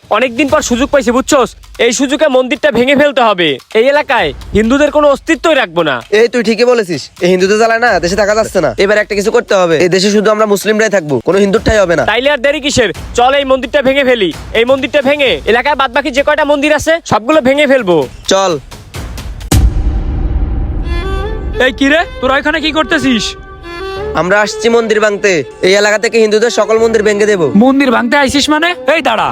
অনেকদিন পর সুযোগ পাইছি বুঝছস, এই সুযোগে মন্দিরটা ভেঙে ফেলতে হবে। এই এলাকায় হিন্দুদের কোনো অস্তিত্বই রাখবো না। এই তুই ঠিকই বলেছিস, এই হিন্দুদের জ্বালায় না দেশে থাকা যাচ্ছে না। এবার একটা কিছু করতে হবে, এই দেশে শুধু আমরা মুসলিমরাই থাকবো, কোনো হিন্দুর ঠাঁই হবে না। তাইলে আর দেরি কিসের, চল এই মন্দিরটা ভেঙে ফেলি। এই মন্দিরটা ভেঙে এলাকায় বাদ বাকি যে কয়টা মন্দির আছে সবগুলো ভেঙে ফেলবো। চল। এই কিরে, তোরা এখানে কি করতেছিস? আমরা আসছি মন্দির ভাঙতে, এই এলাকা থেকে হিন্দুদের সকল মন্দির ভেঙে দেবো। মন্দির ভাঙতে আইসিস মানে? এই দাঁড়া,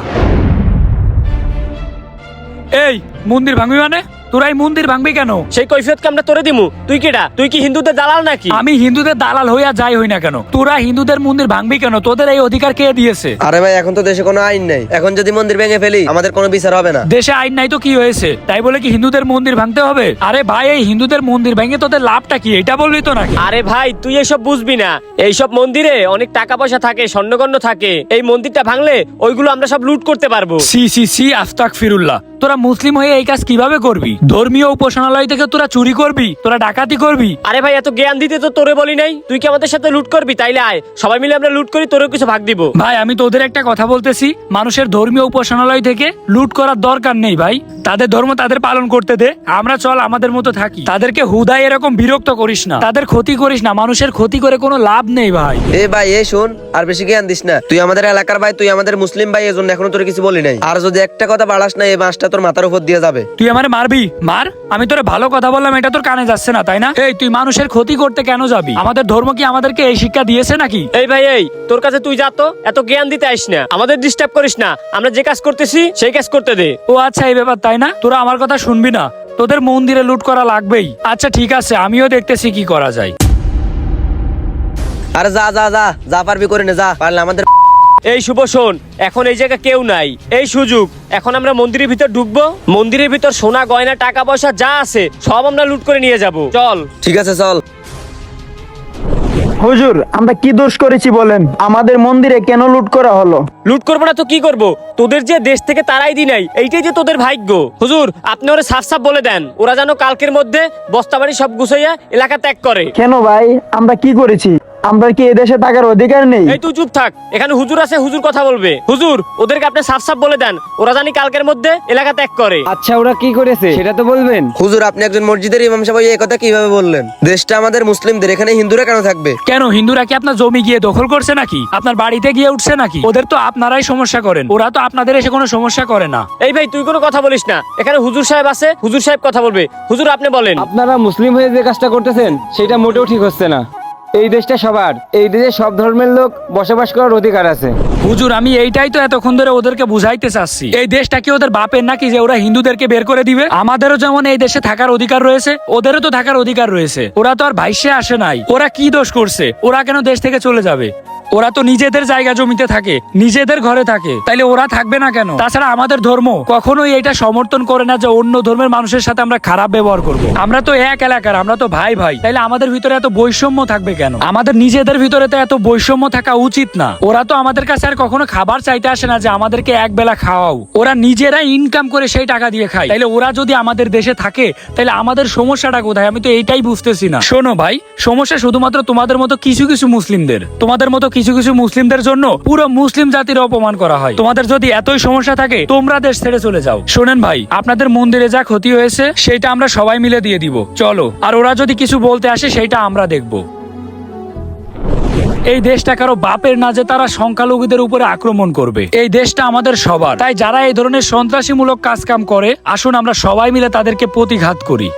এই মন্দির ভাঙবি মানে? তোরা এই মন্দির ভাঙবি কেন? সেই কৈফিয়তকে আমরা তোরে দিমু। তুই কেডা? তুই কি হিন্দুদের দালাল নাকি? আমি হিন্দুদের দালাল হইয়া যাই হই না কেন, তোরা হিন্দুদের মন্দির ভাঙবি কেন? তোদের এই অধিকার কে দিয়েছে? আরে ভাই, এখন তো দেশে কোনো আইন নেই, এখন যদি মন্দির ভেঙে ফেলি আমাদের কোনো বিচার হবে না। দেশে আইন নাই তো কি হয়েছে, তাই বলে কি হিন্দুদের মন্দির ভাঙতে হবে? আরে ভাই, এই হিন্দুদের মন্দির ভেঙে তোদের লাভটা কি, এটা বললি তো নাকি? আরে ভাই, তুই এসব বুঝবি না। এইসব মন্দিরে অনেক টাকা পয়সা থাকে, স্বর্ণগণ্য থাকে। এই মন্দিরটা ভাঙলে ওইগুলো আমরা সব লুট করতে পারবো। সি সি সি, আস্তাগফিরুল্লাহ। তোরা মুসলিম হয়ে এই কাজ কিভাবে করবি? ধর্মীয় উপাসনালয় থেকে তোরা চুরি করবি, তোরা ডাকাতি করবি? আরে ভাই, এত জ্ঞান দিতে তো তোরে বলি নাই। তুই কি আমাদের সাথে লুট করবি? তাইলে আয়, সবাই মিলে আমরা লুট করি, তোরেও কিছু ভাগ দিব। ভাই, আমি তোদের একটা কথা বলতেছি, মানুষের ধর্মীয় উপাসনালয় থেকে লুট করার দরকার নেই ভাই। তাদের ধর্ম তাদের পালন করতে দে, আমরা চল আমাদের মতো থাকি। তাদেরকে হুদাই এরকম বিরক্ত করিস না, তাদের ক্ষতি করিস না। মানুষের ক্ষতি করে কোনো লাভ নেই ভাই। এ ভাই, এ শোন, আর বেশি জ্ঞান দিস না। তুই আমাদের এলাকার ভাই, তুই আমাদের মুসলিম ভাই, এজন্য এখনো তোর কিছু বলি নাই। আর যদি একটা কথা বাড়াস না, এই বাঁশটা তোর মাথার উপর দিয়ে যাবে। তুই আমারে মারবি? মার, আমি তোরে ভালো কথা বললাম, এটা তোর কানে যাচ্ছে না তাই না? এই, তুই মানুষের ক্ষতি করতে কেন যাবি? আমাদের ধর্ম কি আমাদেরকে এই শিক্ষা দিয়েছে নাকি? এই ভাই, এই তোর কাছে তুই যা তো, এত জ্ঞান দিতে আইস না, আমাদের ডিস্টার্ব করিস না। আমরা যে কাজ করতেছি সেই কাজ করতে দে। ও আচ্ছা, এই ব্যাপার তাই না? তোরা আমার কথা শুনবি না, তোদের মন্দিরে লুট করা লাগবেই। আচ্ছা ঠিক আছে, আমিও দেখতেছি কি করা যায়। আরে যা যা যা যা পারবি করে নে, যা পারলে আমাদের। এই শুভ, শোন, এখন এই জায়গা কেউ নাই, এই সুযোগ। এখন আমরা মন্দিরের ভিতর ঢুকবো, মন্দিরের ভিতর সোনা গয়না টাকা পয়সা যা আছে সব আমরা লুট করে নিয়ে যাব। চল। ঠিক আছে, চল। হুজুর, আমরা কি দোষ করেছি বলেন? আমাদের মন্দিরে কেন লুট করা হলো? লুট করবো না তো কি করব? তোদের যে দেশ থেকে তারাই দি নাই, এইটাই যে তোদের ভাগ্য। হুজুর, আপনি ওরা সাফ সাফ বলে দেন, ওরা যেন কালকের মধ্যে বস্তাবাড়ি সব গুছাইয়া এলাকা ত্যাগ করে। কেন ভাই, আমরা কি করেছি? আমরা কি এদেশে থাকার অধিকার নেই? এই তুই চুপ থাক, এখানে হুজুর আছে, হুজুর কথা বলবে। হুজুর, ওদেরকে আপনি সাফ সাফ বলে দেন, ওরা জানি কালকের মধ্যে এলাকা ত্যাগ করে। আচ্ছা, ওরা কি করেছে সেটা তো বলবেন। হুজুর, আপনি একজন মসজিদের ইমাম সাহেব এই কথা কিভাবে বললেন? দেশটা আমাদের মুসলিমদের, এখানে হিন্দুরা কেন থাকবে? কেন, হিন্দুরা কি আপনার জমি গিয়ে দখল করছে নাকি? আপনার বাড়িতে গিয়ে উঠছে নাকি? ওদের তো আপনারাই সমস্যা করেন, ওরা তো আপনাদের এসে কোনো সমস্যা করে না। এই ভাই, তুই কোনো কথা বলিস না, এখানে হুজুর সাহেব আছে, হুজুর সাহেব কথা বলবে। হুজুর, আপনি বলেন। আপনারা মুসলিম হয়ে যে কাজটা করতেছেন সেটা মোটেও ঠিক হচ্ছে না। এই দেশটা সবার, এই দেশে সব ধর্মের লোক বসবাস করার অধিকার আছে। হুজুর, আমি এইটাই তো এতক্ষণ ধরে ওদেরকে বুঝাইতে চাচ্ছি। এই দেশটা কি ওদের বাপের নাকি যে ওরা হিন্দুদেরকে বের করে দিবে? আমাদেরও যেমন এই দেশে থাকার অধিকার রয়েছে, ওদেরও তো থাকার অধিকার রয়েছে। ওরা তো আর ভাইসে আসে নাই। ওরা কি দোষ করছে? ওরা কেন দেশ থেকে চলে যাবে? ওরা তো নিজেদের জায়গা জমিতে থাকে, নিজেদের ঘরে থাকে, তাইলে ওরা থাকবে না কেন? তাছাড়া আমাদের ধর্ম কখনোই এটা সমর্থন করে না যে অন্য ধর্মের মানুষের সাথে আমরা খারাপ ব্যবহার করব। আমরা তো এক এলাকার, আমরা তো ভাই ভাই, তাইলে আমাদের ভিতরে এত বৈষম্য থাকবে কেন? আমাদের নিজেদের ভিতরে তো এত বৈষম্য থাকা উচিত না। ওরা তো আমাদের কাছে আর কখনো খাবার চাইতে আসে না যে আমাদেরকে এক বেলা খাওয়াও। ওরা নিজেরাই ইনকাম করে সেই টাকা দিয়ে খায়। তাইলে ওরা যদি আমাদের দেশে থাকে, তাইলে আমাদের সমস্যাটা কোথায়? আমি তো এইটাই বুঝতেছি না। শোনো ভাই, সমস্যা শুধুমাত্র তোমাদের মতো কিছু কিছু মুসলিমদের। তোমাদের মতো কিছু কিছু মুসলিমদের জন্য পুরো মুসলিম জাতির অপমান করা হয়। তোমাদের যদি এতই সমস্যা থাকে, তোমরা দেশ ছেড়ে চলে যাও। শোনেন ভাই, আপনাদের মন্দিরে যা ক্ষতি হয়েছে সেটা আমরা সবাই মিলে দিয়ে দিব, চলো। আর ওরা যদি কিছু বলতে আসে সেটা আমরা দেখব। এই দেশটা কারো বাপের না যে তারা সংখ্যালঘুদের উপরে আক্রমণ করবে। এই দেশটা আমাদের সবার, তাই যারা এই ধরনের সন্ত্রাসীমূলক কাজ কাম করে, আসুন আমরা সবাই মিলে তাদেরকে প্রতিঘাত করি।